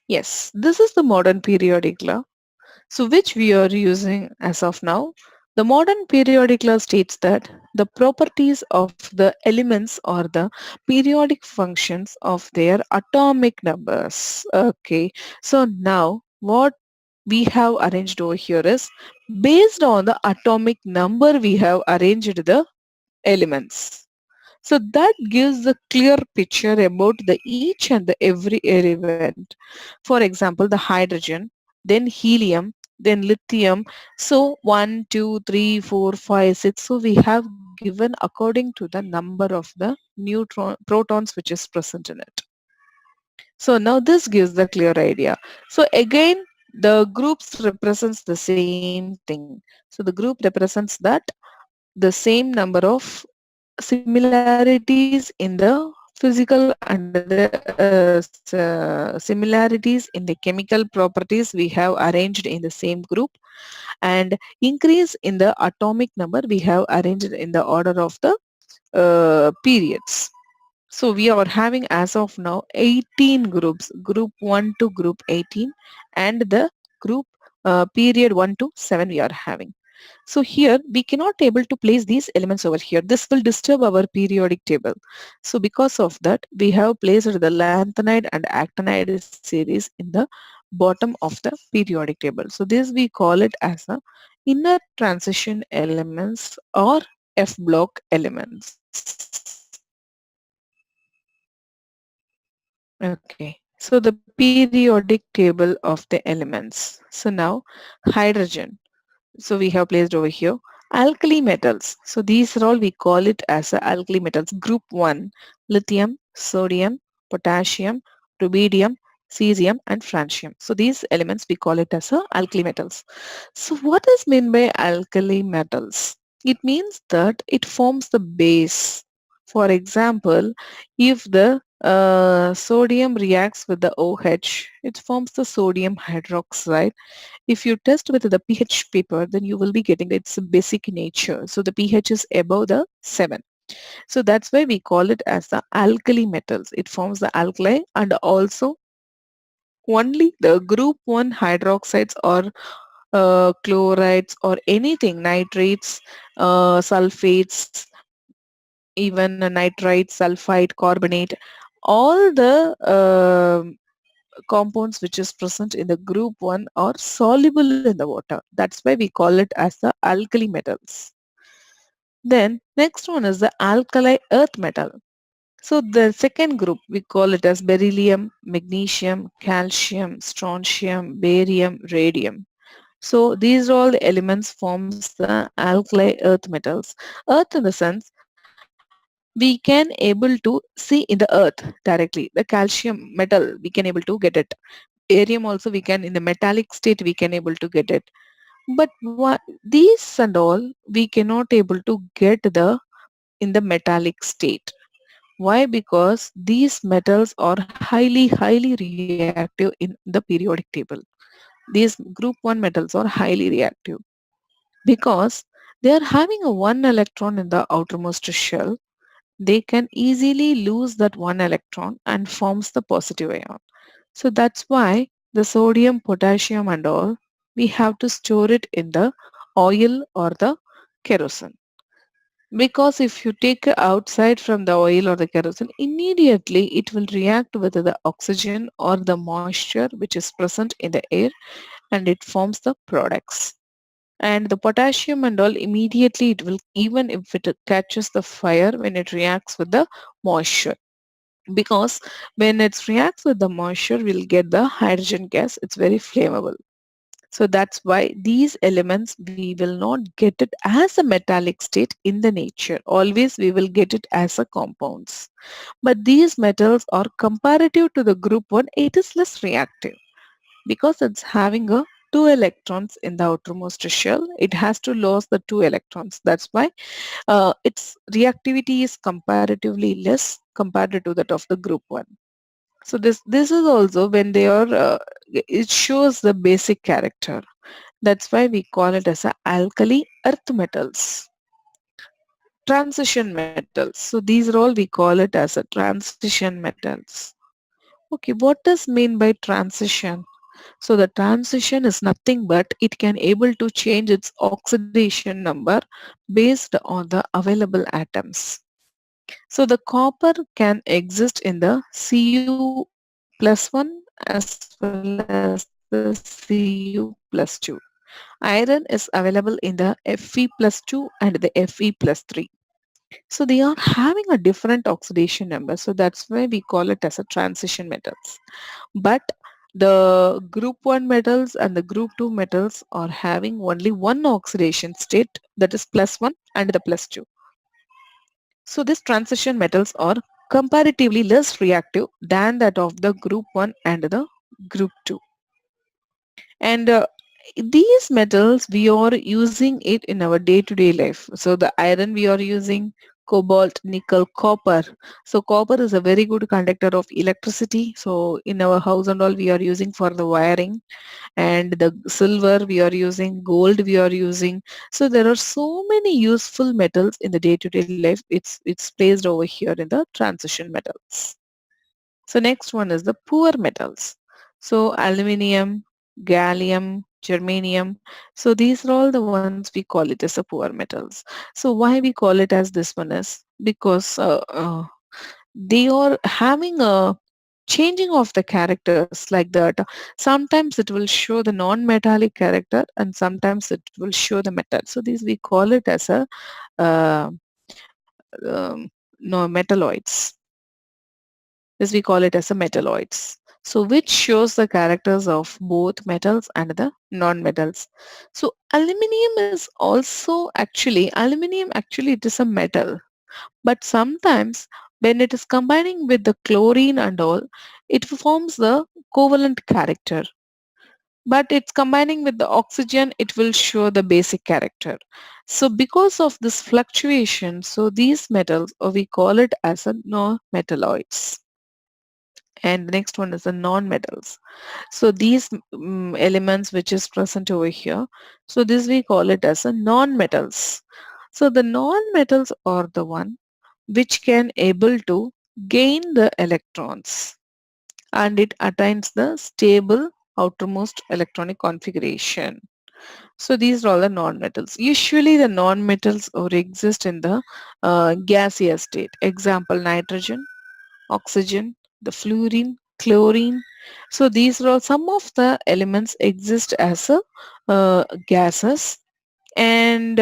Yes, this is the modern periodic law. So which we are using as of now. The modern periodic law states that the properties of the elements or the periodic functions of their atomic numbers. Okay, so now what we have arranged over here is based on the atomic number we have arranged the elements. So that gives a clear picture about the each and the every element. For example, the hydrogen, then helium, then lithium. So 1, 2, 3, 4, 5, 6. So we have given according to the number of the protons which is present in it. So now this gives the clear idea. So again, the groups represents the same thing. So the group represents that the same number of similarities in the physical and the similarities in the chemical properties we have arranged in the same group, and increase in the atomic number we have arranged in the order of the periods. So we are having as of now 18 groups, group 1 to group 18, and the group period 1 to 7 we are having. So here we cannot able to place these elements over here. This will disturb our periodic table. So because of that, we have placed the lanthanide and actinide series in the bottom of the periodic table. So this we call it as a inner transition elements or F block elements. Okay. So the periodic table of the elements. So now hydrogen. So we have placed over here alkali metals. So these are all we call it as a alkali metals. Group 1, lithium, sodium, potassium, rubidium, cesium and francium. So these elements we call it as a alkali metals. So what is meant by alkali metals? It means that it forms the base. For example, if the sodium reacts with the OH, it forms the sodium hydroxide. If you test with the pH paper, then you will be getting its basic nature. So the pH is above the 7. So that's why we call it as the alkali metals. It forms the alkali, and also only the group 1 hydroxides or chlorides or anything, nitrates, sulfates, even nitrite, sulfide, carbonate, all the compounds which is present in the group 1 are soluble in the water. That's why we call it as the alkali metals. Then next one is the alkali earth metal. So the second group we call it as beryllium, magnesium, calcium, strontium, barium, radium. So these are all the elements forms the alkali earth metals. Earth in the sense we can able to see in the earth directly. The calcium metal we can able to get it. Barium also we can in the metallic state we can able to get it. But what, these and all we cannot able to get the in the metallic state. Why? Because these metals are highly reactive in the periodic table. These group 1 metals are highly reactive because they are having a one electron in the outermost shell. They can easily lose that one electron and forms the positive ion. So that's why the sodium, potassium and all, we have to store it in the oil or the kerosene. Because if you take it outside from the oil or the kerosene, immediately it will react with the oxygen or the moisture which is present in the air, and it forms the products. And the potassium and all, immediately it will, even if it catches the fire when it reacts with the moisture. Because when it reacts with the moisture, we'll get the hydrogen gas. It's very flammable. So that's why these elements we will not get it as a metallic state in the nature. Always we will get it as a compounds. But these metals are comparative to the group 1, it is less reactive because it's having a two electrons in the outermost shell. It has to lose the two electrons. That's why its reactivity is comparatively less compared to that of the group 1. So this is also when they are it shows the basic character. That's why we call it as a alkali earth metals. Transition metals. So these are all we call it as a transition metals. Okay, what does mean by transition? So the transition is nothing but it can able to change its oxidation number based on the available atoms. So the copper can exist in the Cu plus 1 as well as the Cu plus 2. Iron is available in the Fe plus 2 and the Fe plus 3. So they are having a different oxidation number. So that's why we call it as a transition metals. But the group 1 metals and the group 2 metals are having only one oxidation state, that is plus 1 and the plus 2. So these transition metals are comparatively less reactive than that of the group 1 and the group 2. And these metals we are using it in our day-to-day life. So the iron we are using, cobalt, nickel, copper. So copper is a very good conductor of electricity. So in our house and all we are using for the wiring, and the silver we are using, gold we are using. So there are so many useful metals in the day-to-day life. It's placed over here in the transition metals. So next one is the poor metals. So aluminium, gallium, germanium. So these are all the ones we call it as a poor metals. So why we call it as this one is because they are having a changing of the characters like that. Sometimes it will show the non-metallic character and sometimes it will show the metal. So these we call it as a uh, no metalloids. This we call it as a metalloids. So which shows the characters of both metals and the non-metals. So aluminium actually it is a metal, but sometimes when it is combining with the chlorine and all, it forms the covalent character. But it's combining with the oxygen, it will show the basic character. So because of this fluctuation, so these metals, or we call it as a non-metalloids. And the next one is the non-metals. So these elements which is present over here, so this we call it as a non-metals. So the non-metals are the one which can able to gain the electrons and it attains the stable outermost electronic configuration. So these are all the non-metals. Usually the non-metals or exist in the gaseous state. Example, nitrogen, oxygen, the fluorine, chlorine. So these are all some of the elements exist as a gases, and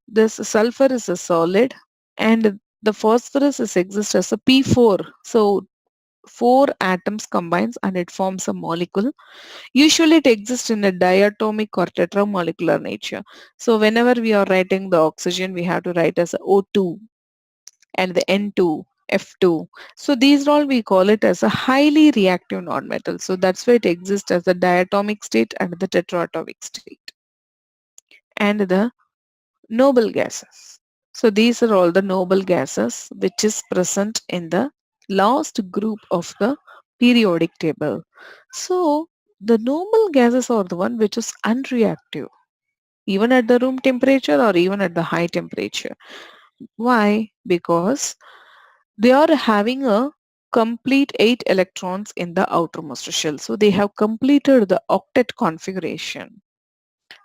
this sulfur is a solid, and the phosphorus is exist as a P4. So four atoms combines and it forms a molecule. Usually it exists in a diatomic or tetramolecular nature. So whenever we are writing the oxygen, we have to write as a O2 and the N2, F2. So these all we call it as a highly reactive nonmetal. So that's why it exists as the diatomic state and the tetraatomic state. And the noble gases. So these are all the noble gases which is present in the last group of the periodic table. So the noble gases are the one which is unreactive even at the room temperature or even at the high temperature. Why? Because they are having a complete 8 electrons in the outermost shell. So they have completed the octet configuration.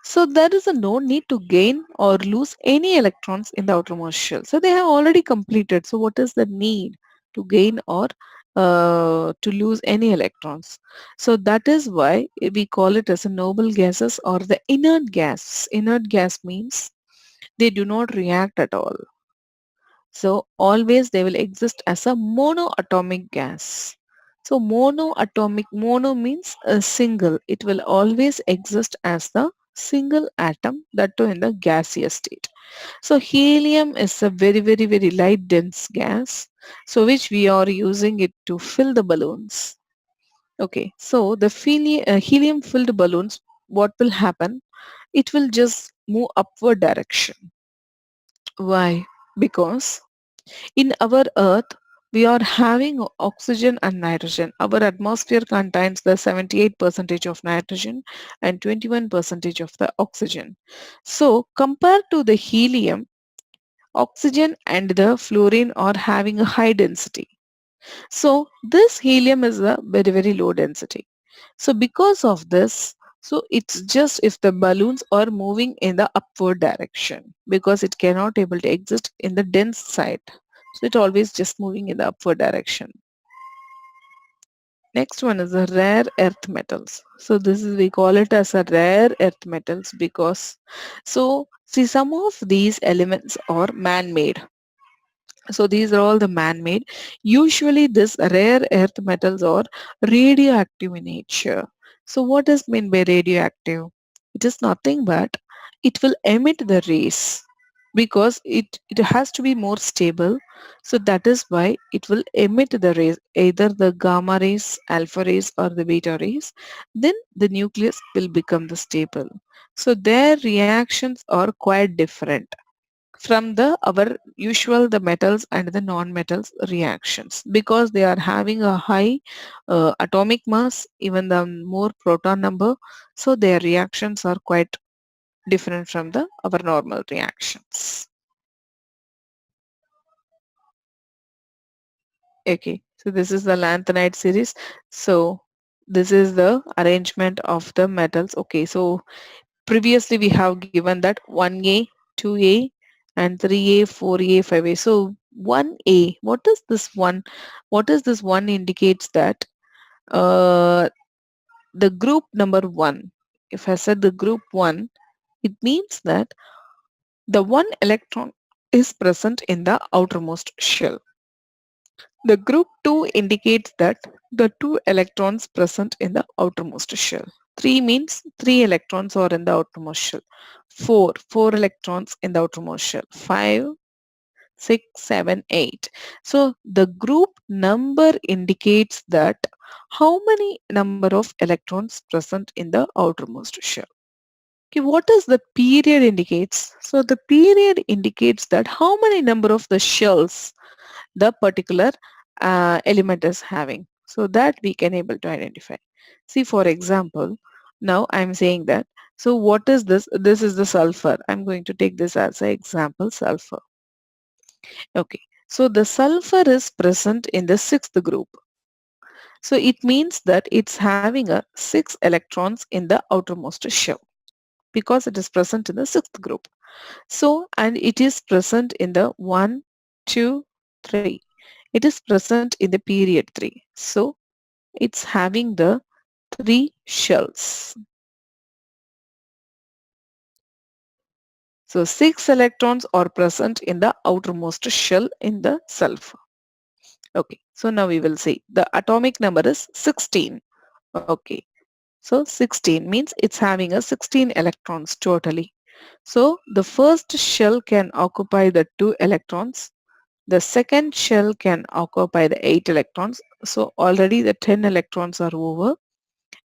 So there is a no need to gain or lose any electrons in the outermost shell. So they have already completed. So what is the need to gain or to lose any electrons? So that is why we call it as a noble gases or the inert gas. Inert gas means they do not react at all. So always they will exist as a monoatomic gas. So mono means a single. It will always exist as the single atom, that too in the gaseous state. So helium is a very light dense gas. So which we are using it to fill the balloons. Okay, so the helium filled balloons, what will happen? It will just move upward direction. Why? Because in our earth, we are having oxygen and nitrogen. Our atmosphere contains the 78 percentage of nitrogen and 21 percentage of the oxygen. So compared to the helium, oxygen and the fluorine are having a high density. So this helium is a very, very low density. So because of this, so it's just if the balloons are moving in the upward direction because it cannot able to exist in the dense side. So it always just moving in the upward direction. Next one is the rare earth metals. So this is we call it as a rare earth metals because so see some of these elements are man-made. So these are all the man-made. Usually this rare earth metals are radioactive in nature. So what does mean by radioactive? It is nothing but it will emit the rays because it has to be more stable. So that is why it will emit the rays, either the gamma rays, alpha rays or the beta rays. Then the nucleus will become the stable. So their reactions are quite different from the our usual the metals and the non-metals reactions because they are having a high atomic mass, even the more proton number, so their reactions are quite different from the our normal reactions. Okay, so this is the Lanthanide series. So this is the arrangement of the metals. Okay, so previously we have given that 1A, 2A and 3A, 4A, 5A. So 1A, what is this one? What is this one indicates that uh, the group number 1, if I said the group 1, it means that the one electron is present in the outermost shell. The group 2 indicates that the two electrons present in the outermost shell. 3 means 3 electrons are in the outermost shell. 4 electrons in the outermost shell. 5, 6, 7, 8. So the group number indicates that how many number of electrons present in the outermost shell. Okay, what does the period indicates? So the period indicates that how many number of the shells the particular element is having, so that we can able to identify. See, for example, now I'm saying that, so what is this? This is the sulfur. I'm going to take this as an example, sulfur. Okay, so the sulfur is present in the sixth group. So it means that it's having a 6 electrons in the outermost shell because it is present in the sixth group. So, and it is present in the 1, 2, 3. It is present in the period 3. So, it's having the 3 shells. So, 6 electrons are present in the outermost shell in the sulfur. Okay, so now we will see the atomic number is 16. Okay, so 16 means it's having a 16 electrons totally. So, the first shell can occupy the 2 electrons. The second shell can occupy the 8 electrons. So already the 10 electrons are over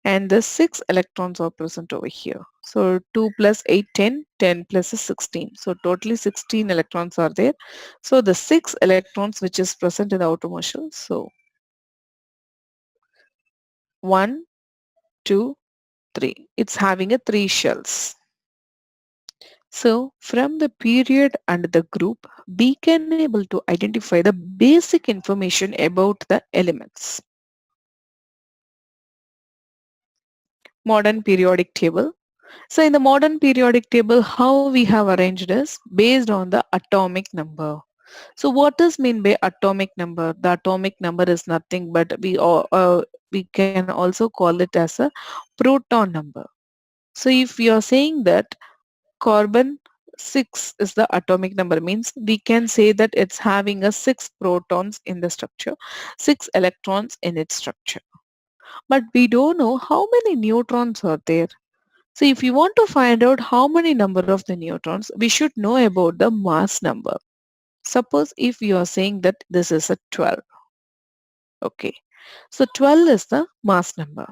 and the 6 electrons are present over here. So 2 plus 8, 10, 10 plus is 16. So totally 16 electrons are there. So the 6 electrons which is present in the outermost shell. So 1, 2, 3. It's having a 3 shells. So from the period and the group, we can able to identify the basic information about the elements. Modern periodic table. So in the modern periodic table, how we have arranged is based on the atomic number. So what does mean by atomic number? The atomic number is nothing but we can also call it as a proton number. So if we are saying that carbon 6 is the atomic number, means we can say that it's having a 6 protons in the structure, 6 electrons in its structure. But we don't know how many neutrons are there. So if you want to find out how many number of the neutrons, we should know about the mass number. Suppose if you are saying that this is a 12. Okay. So 12 is the mass number.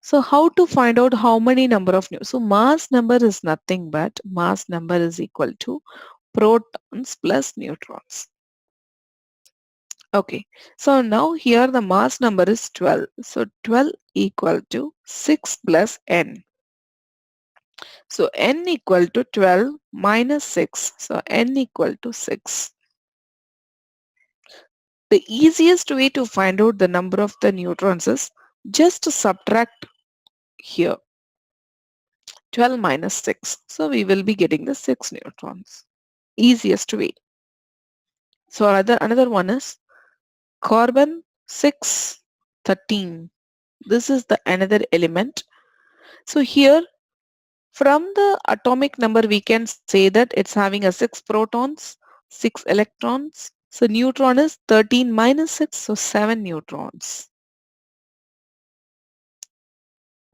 So how to find out how many number of so mass number is nothing but mass number is equal to protons plus neutrons. Okay. So now here the mass number is 12. So 12 equal to 6 plus n. So n equal to 12 minus 6. So n equal to 6. The easiest way to find out the number of the neutrons is just to subtract here 12 minus 6. So we will be getting the 6 neutrons. Easiest way. So another one is carbon 6 13. This is the another element. So here from the atomic number we can say that it's having a 6 protons, 6 electrons. So neutron is 13 minus 6, so 7 neutrons.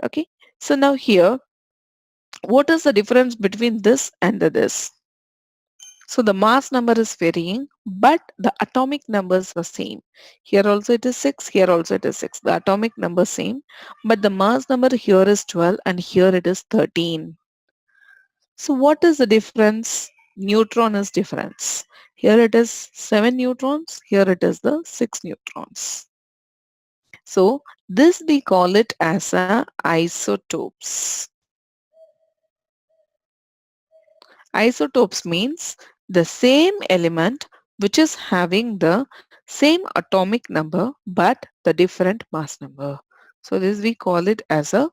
Okay. So now here, what is the difference between this and this? So the mass number is varying, but the atomic numbers are same. Here also it is 6, here also it is 6. The atomic number same, but the mass number here is 12 and here it is 13. So what is the difference? Neutron is difference. Here it is 7 neutrons, here it is the 6 neutrons. So this we call it as a isotopes. Isotopes means the same element which is having the same atomic number but the different mass number. So this we call it as a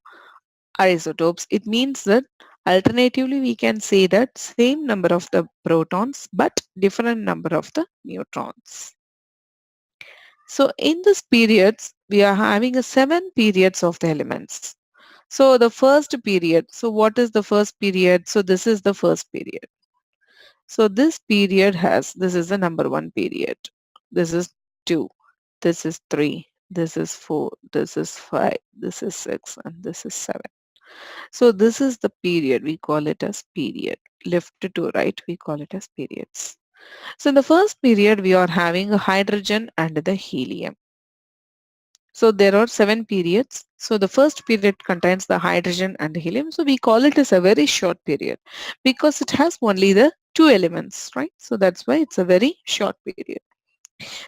isotopes. It means that alternatively we can say that same number of the protons but different number of the neutrons. So in this periods we are having a 7 periods of the elements. So the first period, so what is the first period? So this is the first period. So this period has, this is the number 1 period. This is 2. This is 3. This is 4. This is 5. This is 6. And this is 7. So this is the period. We call it as period. Left to right, we call it as periods. So in the first period, we are having a hydrogen and the helium. So there are 7 periods. So the first period contains the hydrogen and the helium. So we call it as a very short period because it has only the 2 elements, right? So that's why it's a very short period.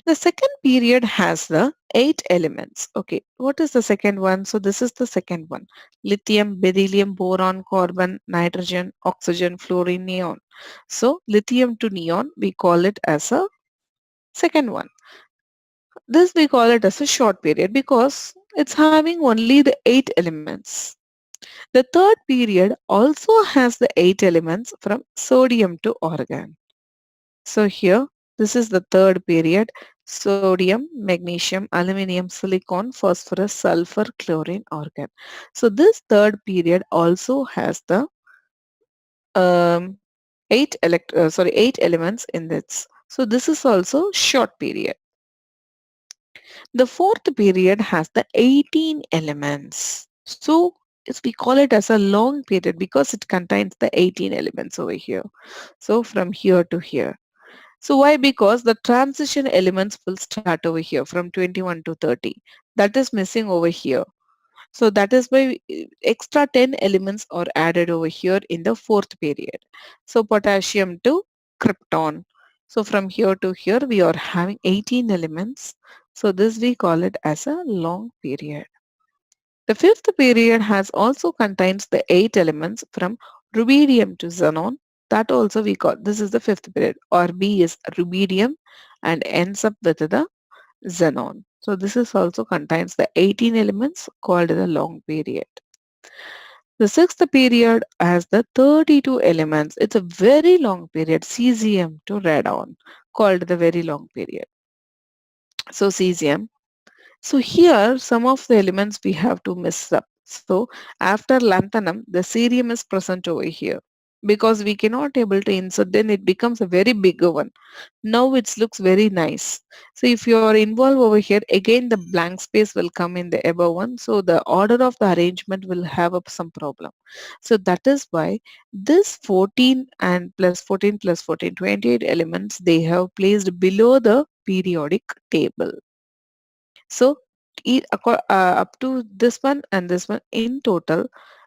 The second period has the 8 elements. Okay, what is the second one? So this is the second one. Lithium, beryllium, boron, carbon, nitrogen, oxygen, fluorine, neon. So lithium to neon, we call it as a second one. This we call it as a short period because it's having only the 8 elements. The third period also has the 8 elements from sodium to argon. So here, this is the third period: sodium, magnesium, aluminum, silicon, phosphorus, sulfur, chlorine, argon. So this third period also has the um, 8 elements in this. So this is also short period. The fourth period has the 18 elements. So we call it as a long period because it contains the 18 elements over here. So from here to here. So why? Because the transition elements will start over here from 21 to 30. That is missing over here. So that is why extra 10 elements are added over here in the fourth period. So potassium to krypton. So from here to here we are having 18 elements. So this we call it as a long period. The fifth period has also contains the 8 elements from rubidium to xenon. That also we call, this is the fifth period. Rb is rubidium and ends up with the xenon. So this is also contains the 18 elements called the long period. The sixth period has the 32 elements. It's a very long period, cesium to radon, called the very long period. So cesium. So here some of the elements we have to mix up. So after lanthanum, the cerium is present over here because we cannot able to insert, then it becomes a very bigger one. Now it looks very nice. So if you are involved over here, again the blank space will come in the above one. So the order of the arrangement will have some problem. So that is why this 14 and plus 14 plus 14, 28 elements they have placed below the periodic table. So up to this one and this one in total,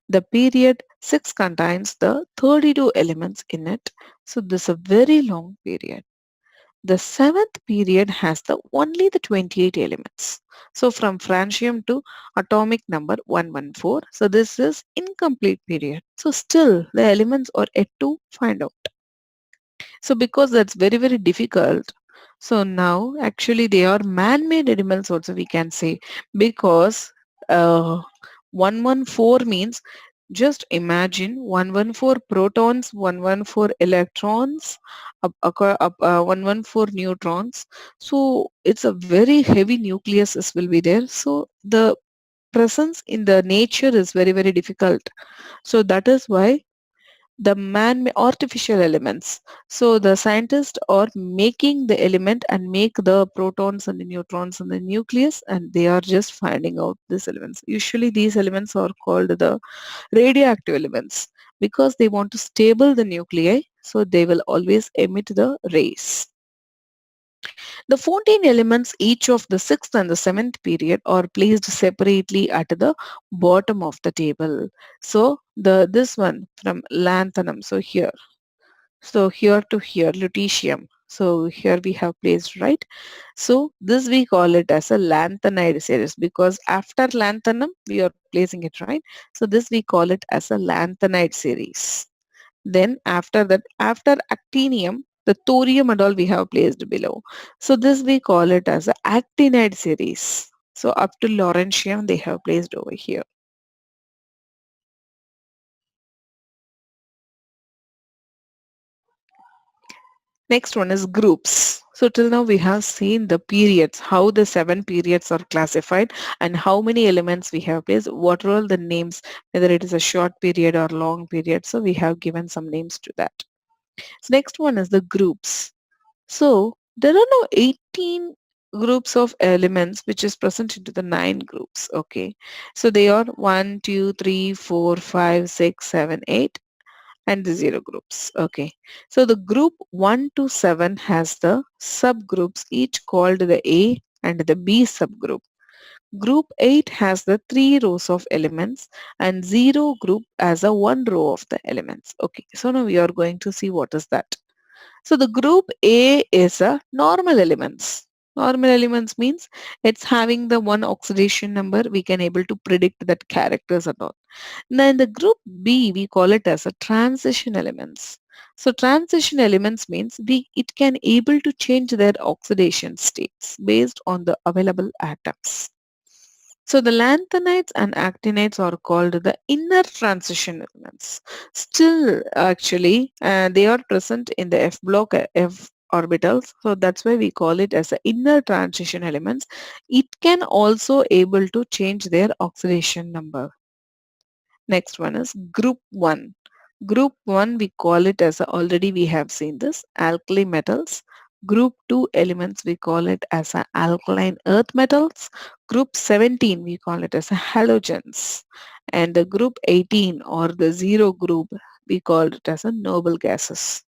the period 6 contains the 32 elements in it. So this is a very long period. The seventh period has the only the 28 elements. So from francium to atomic number 114. So this is incomplete period. So still the elements are yet to find out. So because that's very, very difficult, So now actually they are man-made elements also we can say because uh, 114 means just imagine 114 protons, 114 electrons, 114 neutrons. So it's a very heavy nucleus will be there. So the presence in the nature is very very difficult. So that is why the man artificial elements. So the scientists are making the element and make the protons and the neutrons and the nucleus and they are just finding out these elements. Usually these elements are called the radioactive elements because they want to stable the nuclei so they will always emit the rays. The 14 elements each of the 6th and the 7th period are placed separately at the bottom of the table. So the this one from lanthanum. So here to here lutetium. So here we have placed right. So this we call it as a lanthanide series because after lanthanum we are placing it right. So this we call it as a lanthanide series. Then after that, after actinium, the thorium and all we have placed below. So this we call it as a actinide series. So up to lawrencium they have placed over here. Next one is groups. So till now we have seen the periods, how the 7 periods are classified and how many elements we have placed, what are all the names, whether it is a short period or long period. So we have given some names to that. So next one is the groups. So there are now 18 groups of elements which is present into the 9 groups. Okay. So they are 1, 2, 3, 4, 5, 6, 7, 8 and the 0 groups. Okay. So the group 1 to 7 has the subgroups each called the A and the B subgroup. Group 8 has the 3 rows of elements and 0 group as a 1 row of the elements. Okay. So now we are going to see what is that. So the group A is a normal elements. Normal elements means it's having the one oxidation number. We can able to predict that characters and all. Now in the group B, we call it as a transition elements. So transition elements means it can able to change their oxidation states based on the available atoms. So the lanthanides and actinides are called the inner transition elements. Still, actually, they are present in the F block F orbitals. So that's why we call it as the inner transition elements. It can also able to change their oxidation number. Next one is group 1. Group 1 we call it as already we have seen this alkali metals. Group 2 elements we call it as alkaline earth metals. Group 17 we call it as halogens. And the group 18 or the zero group we call it as noble gases.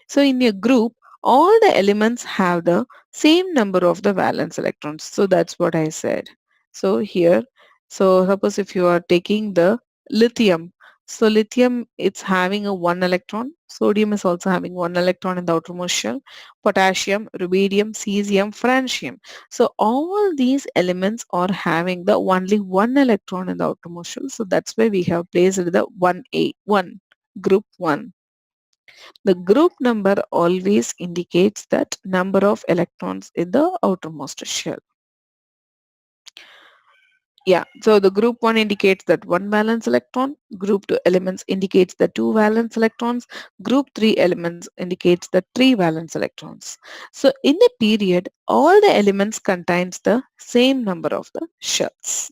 So in a group, all the elements have the same number of the valence electrons. So that's what I said. So here, so suppose if you are taking the lithium, so lithium it's having a 1 electron. Sodium is also having 1 electron in the outermost shell. Potassium, rubidium, cesium, francium. So all these elements are having the only 1 electron in the outermost shell. So that's why we have placed the 1A, 1, group 1. The group number always indicates that number of electrons in the outermost shell. Yeah, so the group 1 indicates that 1 valence electron, group 2 elements indicates the 2 valence electrons, group 3 elements indicates the 3 valence electrons. So in a period, all the elements contains the same number of the shells.